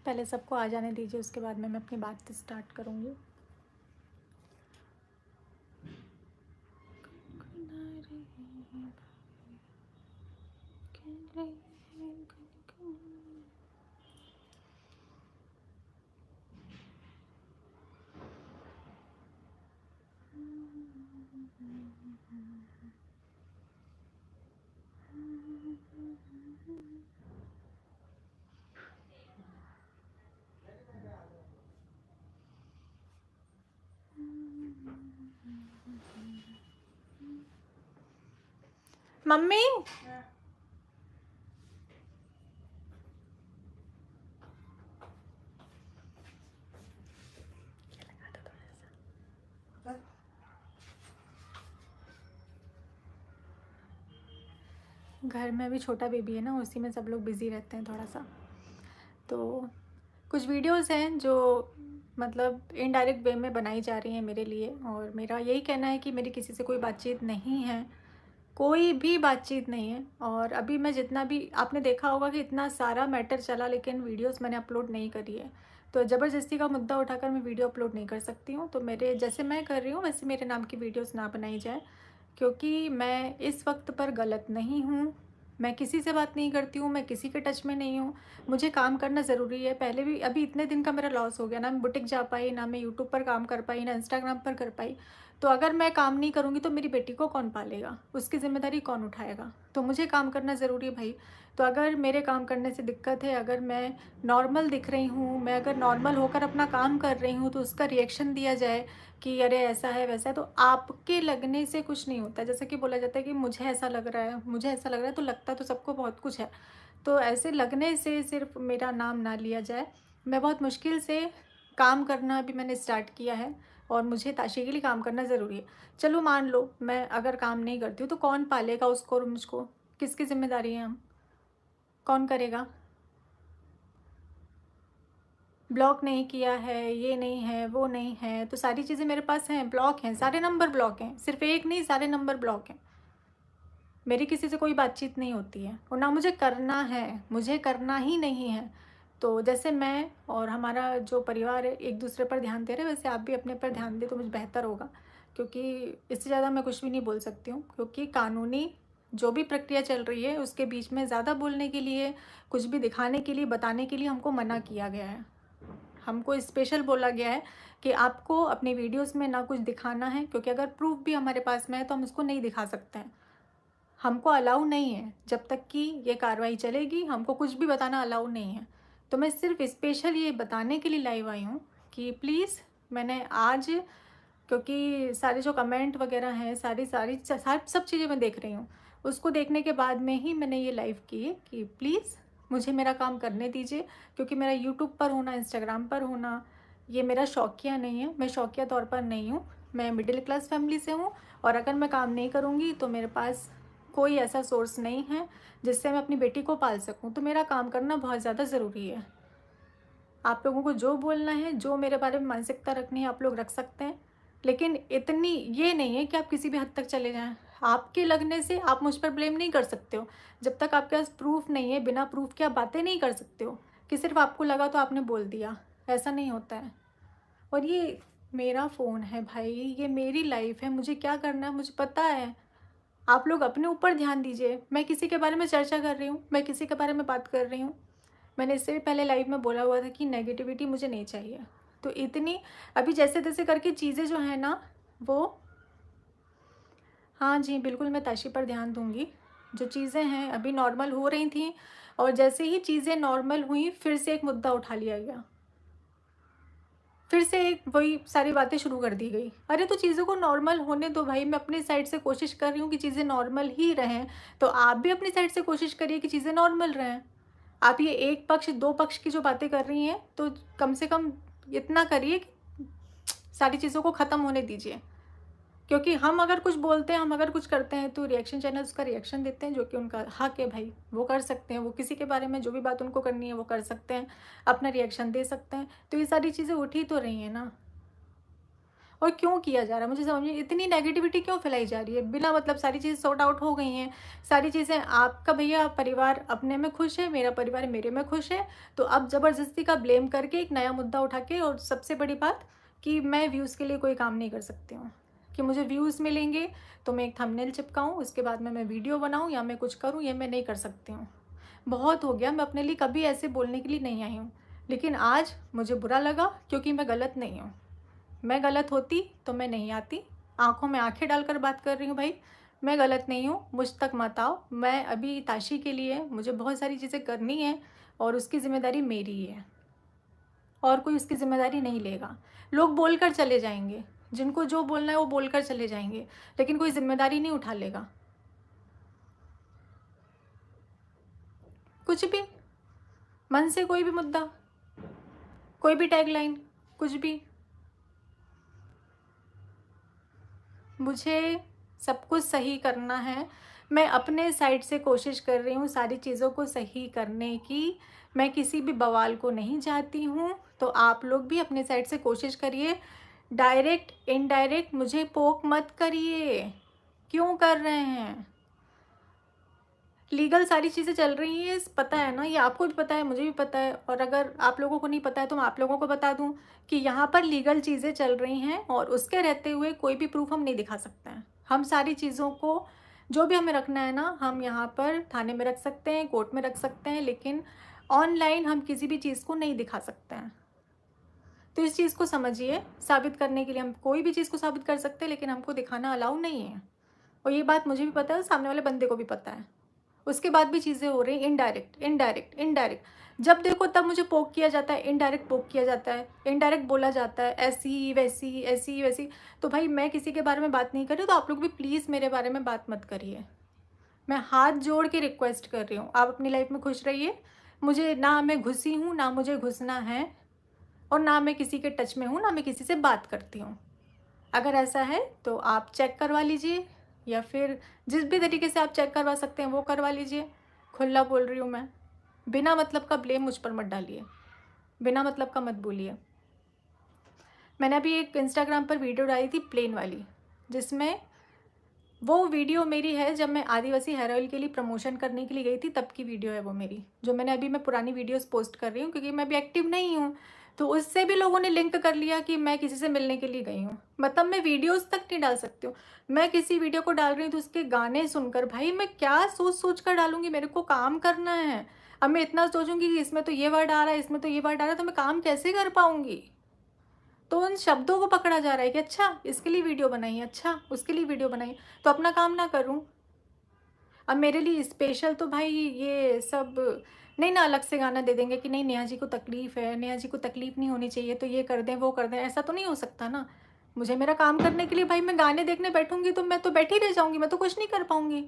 पहले सबको आ जाने दीजिए, उसके बाद में मैं अपनी बात स्टार्ट करूँगी। मम्मी घर में अभी छोटा बेबी है ना, उसी में सब लोग बिज़ी रहते हैं थोड़ा सा। तो कुछ वीडियोस हैं जो मतलब इनडायरेक्ट वे में बनाई जा रही हैं मेरे लिए, और मेरा यही कहना है कि मेरी किसी से कोई बातचीत नहीं है, कोई भी बातचीत नहीं है। और अभी मैं जितना भी, आपने देखा होगा कि इतना सारा मैटर चला, लेकिन वीडियोस मैंने अपलोड नहीं करी है। तो ज़बरदस्ती का मुद्दा उठाकर मैं वीडियो अपलोड नहीं कर सकती हूँ। तो मेरे जैसे मैं कर रही हूँ वैसे मेरे नाम की वीडियोस ना बनाई जाए, क्योंकि मैं इस वक्त पर गलत नहीं हूँ। मैं किसी से बात नहीं करती हूँ, मैं किसी के टच में नहीं हूँ। मुझे काम करना ज़रूरी है। पहले भी अभी इतने दिन का मेरा लॉस हो गया ना, मैं बुटीक जा पाई ना, मैं यूट्यूब पर काम कर पाई ना, इंस्टाग्राम पर कर पाई। तो अगर मैं काम नहीं करूँगी तो मेरी बेटी को कौन पालेगा, उसकी ज़िम्मेदारी कौन उठाएगा। तो मुझे काम करना ज़रूरी है भाई। तो अगर मेरे काम करने से दिक्कत है, अगर मैं नॉर्मल दिख रही हूँ, मैं अगर नॉर्मल होकर अपना काम कर रही हूँ, तो उसका रिएक्शन दिया जाए कि अरे ऐसा है वैसा है, तो आपके लगने से कुछ नहीं होता। जैसे कि बोला जाता है कि मुझे ऐसा लग रहा है, मुझे ऐसा लग रहा है, तो लगता तो सबको बहुत कुछ है। तो ऐसे लगने से सिर्फ मेरा नाम ना लिया जाए। मैं बहुत मुश्किल से काम करना अभी मैंने स्टार्ट किया है, और मुझे ताशी के लिए काम करना ज़रूरी है। चलो मान लो मैं अगर काम नहीं करती हूँ तो कौन पालेगा उसको और मुझको, किसकी ज़िम्मेदारी है, हम कौन करेगा। ब्लॉक नहीं किया है, ये नहीं है, वो नहीं है, तो सारी चीज़ें मेरे पास हैं, ब्लॉक हैं, सारे नंबर ब्लॉक हैं, सिर्फ एक नहीं सारे नंबर ब्लॉक हैं। मेरी किसी से कोई बातचीत नहीं होती है, और ना मुझे करना है, मुझे करना ही नहीं है। तो जैसे मैं और हमारा जो परिवार है एक दूसरे पर ध्यान दे रहे हैं, वैसे आप भी अपने पर ध्यान दें तो मुझे बेहतर होगा। क्योंकि इससे ज़्यादा मैं कुछ भी नहीं बोल सकती हूँ, क्योंकि कानूनी जो भी प्रक्रिया चल रही है उसके बीच में ज़्यादा बोलने के लिए, कुछ भी दिखाने के लिए, बताने के लिए हमको मना किया गया है। हमको स्पेशल बोला गया है कि आपको अपनी वीडियोस में ना कुछ दिखाना है, क्योंकि अगर प्रूफ भी हमारे पास में है तो हम उसको नहीं दिखा सकते हैं। हमको अलाउ नहीं है, जब तक कि ये कार्रवाई चलेगी हमको कुछ भी बताना अलाउ नहीं है। तो मैं सिर्फ स्पेशल ये बताने के लिए लाइव आई हूँ कि प्लीज़, मैंने आज, क्योंकि सारे जो कमेंट वगैरह हैं, सारी सारी सब चीज़ें मैं देख रही हूँ, उसको देखने के बाद में ही मैंने ये लाइव की है कि प्लीज़ मुझे मेरा काम करने दीजिए। क्योंकि मेरा यूट्यूब पर होना, इंस्टाग्राम पर होना, ये मेरा शौकिया नहीं है, मैं शौकिया तौर पर नहीं हूँ। मैं मिडिल क्लास फैमिली से हूँ, और अगर मैं काम नहीं करूँगी तो मेरे पास कोई ऐसा सोर्स नहीं है जिससे मैं अपनी बेटी को पाल सकूं। तो मेरा काम करना बहुत ज़्यादा ज़रूरी है। आप लोगों को जो बोलना है, जो मेरे बारे में मानसिकता रखनी है, आप लोग रख सकते हैं, लेकिन इतनी ये नहीं है कि आप किसी भी हद तक चले जाएं। आपके लगने से आप मुझ पर ब्लेम नहीं कर सकते हो। जब तक आपके पास प्रूफ नहीं है, बिना प्रूफ के आप बातें नहीं कर सकते हो कि सिर्फ आपको लगा तो आपने बोल दिया। ऐसा नहीं होता है। और ये मेरा फ़ोन है भाई, ये मेरी लाइफ है, मुझे क्या करना है मुझे पता है। आप लोग अपने ऊपर ध्यान दीजिए। मैं किसी के बारे में चर्चा कर रही हूँ, मैं किसी के बारे में बात कर रही हूँ। मैंने इससे भी पहले लाइव में बोला हुआ था कि नेगेटिविटी मुझे नहीं चाहिए। तो इतनी अभी जैसे तैसे करके चीज़ें जो है ना वो, हाँ जी बिल्कुल मैं ताशी पर ध्यान दूँगी। जो चीज़ें हैं अभी नॉर्मल हो रही थी, और जैसे ही चीज़ें नॉर्मल हुई फिर से एक मुद्दा उठा लिया गया, फिर से एक वही सारी बातें शुरू कर दी गई। अरे तो चीज़ों को नॉर्मल होने दो भाई, मैं अपनी साइड से कोशिश कर रही हूँ कि चीज़ें नॉर्मल ही रहें, तो आप भी अपनी साइड से कोशिश करिए कि चीज़ें नॉर्मल रहें। आप ये एक पक्ष दो पक्ष की जो बातें कर रही हैं, तो कम से कम इतना करिए कि सारी चीज़ों को ख़त्म होने दीजिए। क्योंकि हम अगर कुछ बोलते हैं, हम अगर कुछ करते हैं, तो रिएक्शन चैनल उसका रिएक्शन देते हैं, जो कि उनका हक है भाई, वो कर सकते हैं। वो किसी के बारे में जो भी बात उनको करनी है वो कर सकते हैं, अपना रिएक्शन दे सकते हैं। तो ये सारी चीज़ें उठ ही तो रही हैं ना। और क्यों किया जा रहा है मुझे समझ में, इतनी नेगेटिविटी क्यों फैलाई जा रही है बिना मतलब। सारी चीज़ सॉर्ट आउट हो गई हैं, सारी चीज़ें, आपका भैया परिवार अपने में खुश है, मेरा परिवार मेरे में खुश है, तो अब ज़बरदस्ती का ब्लेम करके एक नया मुद्दा उठा के, और सबसे बड़ी बात कि मैं व्यूज़ के लिए कोई काम नहीं कर सकती हूँ कि मुझे व्यूज़ मिलेंगे तो मैं एक थंबनेल चिपकाऊँ, उसके बाद में मैं वीडियो बनाऊँ या मैं कुछ करूँ, ये मैं नहीं कर सकती हूँ। बहुत हो गया, मैं अपने लिए कभी ऐसे बोलने के लिए नहीं आई हूँ, लेकिन आज मुझे बुरा लगा क्योंकि मैं गलत नहीं हूँ। मैं गलत होती तो मैं नहीं आती, आंखों में आंखें डालकर बात कर रही हूँ भाई, मैं गलत नहीं हूँ, मुझ तक मत आओ। मैं अभी ताशी के लिए मुझे बहुत सारी चीज़ें करनी है और उसकी ज़िम्मेदारी मेरी ही है, और कोई उसकी ज़िम्मेदारी नहीं लेगा। लोग बोल कर चले जाएंगे, जिनको जो बोलना है वो बोल कर चले जाएंगे, लेकिन कोई ज़िम्मेदारी नहीं उठा लेगा। कुछ भी मन से, कोई भी मुद्दा, कोई भी टैगलाइन, कुछ भी, मुझे सब कुछ सही करना है। मैं अपने साइड से कोशिश कर रही हूँ सारी चीज़ों को सही करने की, मैं किसी भी बवाल को नहीं चाहती हूँ। तो आप लोग भी अपने साइड से कोशिश करिए, डायरेक्ट इनडायरेक्ट मुझे पोक मत करिए। क्यों कर रहे हैं? लीगल सारी चीज़ें चल रही हैं, पता है ना, ये आपको भी पता है, मुझे भी पता है, और अगर आप लोगों को नहीं पता है तो मैं आप लोगों को बता दूं कि यहाँ पर लीगल चीज़ें चल रही हैं, और उसके रहते हुए कोई भी प्रूफ हम नहीं दिखा सकते हैं। हम सारी चीज़ों को, जो भी हमें रखना है ना, हम यहाँ पर थाने में रख सकते हैं, कोर्ट में रख सकते हैं, लेकिन ऑनलाइन हम किसी भी चीज़ को नहीं दिखा सकते हैं। तो इस चीज़ को समझिए, साबित करने के लिए हम कोई भी चीज़ को साबित कर सकते हैं, लेकिन हमको दिखाना अलाउ नहीं है। और ये बात मुझे भी पता है, सामने वाले बंदे को भी पता है, उसके बाद भी चीज़ें हो रही इनडायरेक्ट इनडायरेक्ट इनडायरेक्ट। जब देखो तब मुझे पोक किया जाता है, इनडायरेक्ट पोक किया जाता है, इनडायरेक्ट बोला जाता है, ऐसी वैसी ऐसी वैसी। तो भाई मैं किसी के बारे में बात नहीं कर रही, तो आप लोग भी प्लीज़ मेरे बारे में बात मत करिए। मैं हाथ जोड़ के रिक्वेस्ट कर रही हूँ, आप अपनी लाइफ में खुश रहिए। मुझे ना, मैं घुसी हूँ ना मुझे घुसना है, और ना मैं किसी के टच में हूँ, ना मैं किसी से बात करती हूँ। अगर ऐसा है तो आप चेक करवा लीजिए, या फिर जिस भी तरीके से आप चेक करवा सकते हैं वो करवा लीजिए। खुला बोल रही हूँ मैं, बिना मतलब का ब्लेम मुझ पर मत डालिए, बिना मतलब का मत बोलिए। मैंने अभी एक इंस्टाग्राम पर वीडियो डाली थी प्लेन वाली, जिसमें वो वीडियो मेरी है जब मैं आदिवासी हेयर ऑयल के लिए प्रमोशन करने के लिए गई थी, तब की वीडियो है वो मेरी, जो मैंने अभी, मैं पुरानी वीडियोस पोस्ट कर रही हूँ क्योंकि मैं अभी एक्टिव नहीं हूँ। तो उससे भी लोगों ने लिंक कर लिया कि मैं किसी से मिलने के लिए गई हूँ। मतलब मैं वीडियोस तक नहीं डाल सकती हूँ। मैं किसी वीडियो को डाल रही हूँ तो उसके गाने सुनकर, भाई मैं क्या सोच सोच कर डालूंगी, मेरे को काम करना है। अब मैं इतना सोचूंगी कि इसमें तो ये वर्ड आ रहा है, इसमें तो ये वर्ड आ रहा है, तो मैं काम कैसे कर पाऊंगी? तो उन शब्दों को पकड़ा जा रहा है कि अच्छा इसके लिए वीडियो बनाई, अच्छा उसके लिए वीडियो बनाई, तो अपना काम ना करूं। अब मेरे लिए स्पेशल तो भाई ये सब नहीं ना, अलग से गाना दे देंगे कि नहीं नेहा जी को तकलीफ़ है, नेहा जी को तकलीफ़ नहीं होनी चाहिए, तो ये कर दें वो कर दें, ऐसा तो नहीं हो सकता ना। मुझे मेरा काम करने के लिए, भाई मैं गाने देखने बैठूंगी तो मैं तो बैठी रह जाऊंगी, मैं तो कुछ नहीं कर पाऊंगी।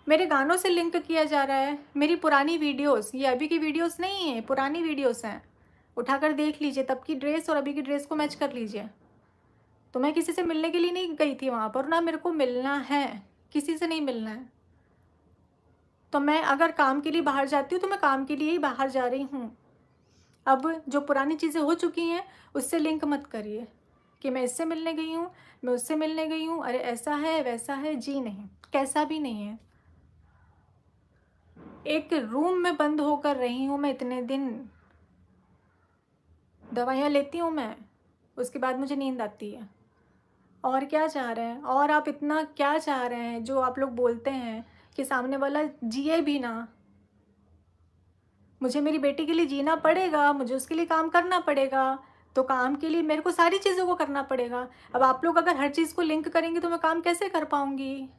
मेरे गानों से लिंक किया जा रहा है, मेरी पुरानी वीडियोस, ये अभी की वीडियोस नहीं है, पुरानी वीडियोस हैं, उठाकर देख लीजिए, तब की ड्रेस और अभी की ड्रेस को मैच कर लीजिए। तो मैं किसी से मिलने के लिए नहीं गई थी वहाँ पर, ना मेरे को मिलना है, किसी से नहीं मिलना है। तो मैं अगर काम के लिए बाहर जाती हूँ तो मैं काम के लिए ही बाहर जा रही हूँ। अब जो पुरानी चीज़ें हो चुकी हैं उससे लिंक मत करिए कि मैं इससे मिलने गई हूँ, मैं उससे मिलने गई हूँ, अरे ऐसा है वैसा है, जी नहीं, कैसा भी नहीं है। एक रूम में बंद होकर रही हूँ मैं इतने दिन, दवाइयाँ लेती हूँ मैं, उसके बाद मुझे नींद आती है। और क्या चाह रहे हैं? और आप इतना क्या चाह रहे हैं जो आप लोग बोलते हैं कि सामने वाला जिए भी ना? मुझे मेरी बेटी के लिए जीना पड़ेगा, मुझे उसके लिए काम करना पड़ेगा, तो काम के लिए मेरे को सारी चीज़ों को करना पड़ेगा। अब आप लोग अगर हर चीज़ को लिंक करेंगे तो मैं काम कैसे कर पाऊँगी?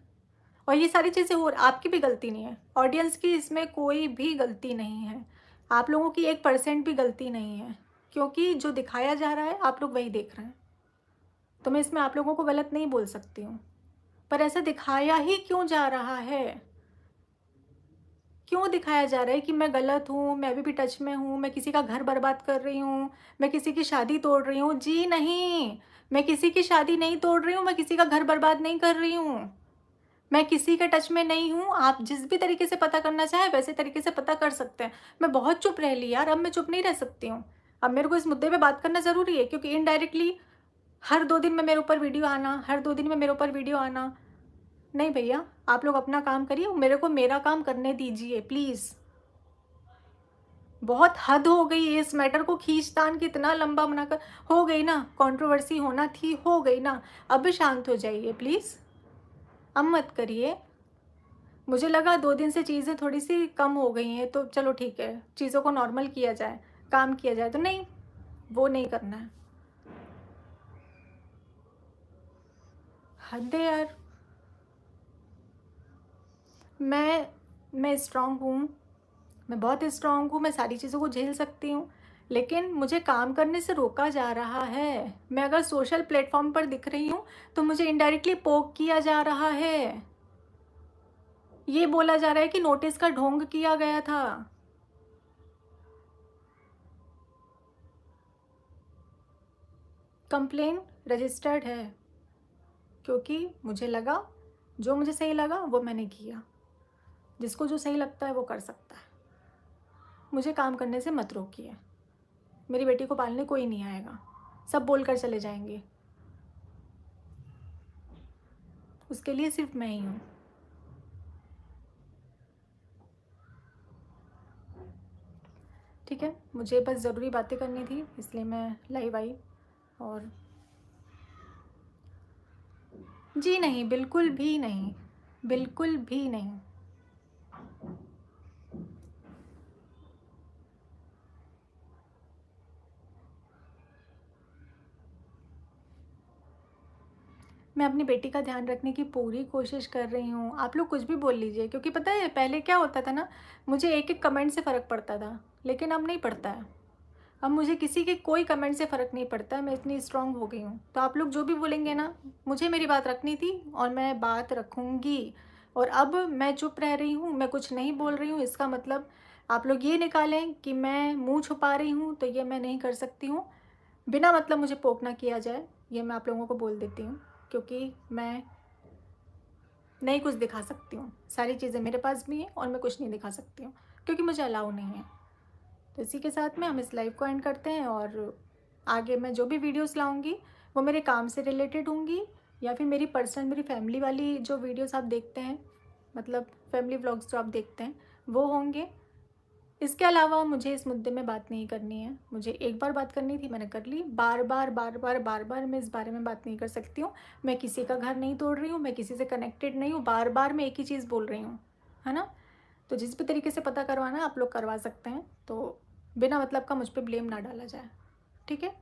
और ये सारी चीज़ें हो, आपकी भी गलती नहीं है, ऑडियंस की इसमें कोई भी गलती नहीं है, आप लोगों की 1% भी गलती नहीं है, क्योंकि जो दिखाया जा रहा है आप लोग वही देख रहे हैं। तो मैं इसमें आप लोगों को गलत नहीं बोल सकती हूँ, पर ऐसा दिखाया ही क्यों जा रहा है? क्यों दिखाया जा रहा है कि मैं गलत हूँ, मैं अभी भी टच में हूँ, मैं किसी का घर बर्बाद कर रही हूँ, मैं किसी की शादी तोड़ रही हूँ? जी नहीं, मैं किसी की शादी नहीं तोड़ रही हूँ, मैं किसी का घर बर्बाद नहीं कर रही हूँ, मैं किसी के टच में नहीं हूँ। आप जिस भी तरीके से पता करना चाहे वैसे तरीके से पता कर सकते हैं। मैं बहुत चुप रह ली यार, अब मैं चुप नहीं रह सकती हूँ, अब मेरे को इस मुद्दे पे बात करना ज़रूरी है, क्योंकि इनडायरेक्टली हर 2 दिन में मेरे ऊपर वीडियो आना, हर 2 दिन में मेरे ऊपर वीडियो आना, नहीं भैया, आप लोग अपना काम करिए, मेरे को मेरा काम करने दीजिए प्लीज़। बहुत हद हो गई है इस मैटर को खींचतान की इतना लंबा बनाकर। हो गई ना, कंट्रोवर्सी होना थी, हो गई ना, अब शांत हो जाइए प्लीज़, अब मत करिए। मुझे लगा 2 दिन से चीज़ें थोड़ी सी कम हो गई हैं तो चलो ठीक है, चीज़ों को नॉर्मल किया जाए, काम किया जाए, तो नहीं, वो नहीं करना है। हद है यार। मैं स्ट्रांग हूँ, मैं बहुत स्ट्रांग हूँ, मैं सारी चीज़ों को झेल सकती हूँ, लेकिन मुझे काम करने से रोका जा रहा है। मैं अगर सोशल प्लेटफॉर्म पर दिख रही हूँ तो मुझे इनडायरेक्टली पोक किया जा रहा है। ये बोला जा रहा है कि नोटिस का ढोंग किया गया था। कंप्लेन रजिस्टर्ड है, क्योंकि मुझे लगा, जो मुझे सही लगा वो मैंने किया। जिसको जो सही लगता है वो कर सकता है। मुझे काम करने से मत रोकिए। मेरी बेटी को पालने कोई नहीं आएगा, सब बोलकर चले जाएंगे, उसके लिए सिर्फ मैं ही हूँ। ठीक है, मुझे बस ज़रूरी बातें करनी थी, इसलिए मैं लाइव आई। और जी नहीं, बिल्कुल भी नहीं, बिल्कुल भी नहीं। मैं अपनी बेटी का ध्यान रखने की पूरी कोशिश कर रही हूँ। आप लोग कुछ भी बोल लीजिए, क्योंकि पता है पहले क्या होता था ना, मुझे एक एक कमेंट से फ़र्क पड़ता था, लेकिन अब नहीं पड़ता है। अब मुझे किसी के कोई कमेंट से फ़र्क नहीं पड़ता है, मैं इतनी स्ट्रांग हो गई हूँ। तो आप लोग जो भी बोलेंगे ना, मुझे मेरी बात रखनी थी और मैं बात रखूँगी। और अब मैं चुप रह रही हूँ, मैं कुछ नहीं बोल रही हूँ, इसका मतलब आप लोग ये निकालें कि मैं मुँह छुपा रही हूँ, तो ये मैं नहीं कर सकती हूँ। बिना मतलब मुझे पोक ना किया जाए, ये मैं आप लोगों को बोल देती हूँ, क्योंकि मैं नहीं कुछ दिखा सकती हूँ। सारी चीज़ें मेरे पास भी हैं और मैं कुछ नहीं दिखा सकती हूँ, क्योंकि मुझे अलाउ नहीं है। तो इसी के साथ में हम इस लाइव को एंड करते हैं, और आगे मैं जो भी वीडियोस लाऊंगी वो मेरे काम से रिलेटेड होंगी, या फिर मेरी पर्सनल, मेरी फैमिली वाली जो वीडियोस आप देखते हैं, मतलब फैमिली व्लॉग्स जो आप देखते हैं, वो होंगे। इसके अलावा मुझे इस मुद्दे में बात नहीं करनी है। मुझे एक बार बात करनी थी, मैंने कर ली। बार बार बार बार बार बार मैं इस बारे में बात नहीं कर सकती हूँ। मैं किसी का घर नहीं तोड़ रही हूँ, मैं किसी से कनेक्टेड नहीं हूँ, बार बार मैं एक ही चीज़ बोल रही हूँ, है ना। तो जिस भी तरीके से पता करवाना है आप लोग करवा सकते हैं, तो बिना मतलब का मुझ पर ब्लेम ना डाला जाए, ठीक है।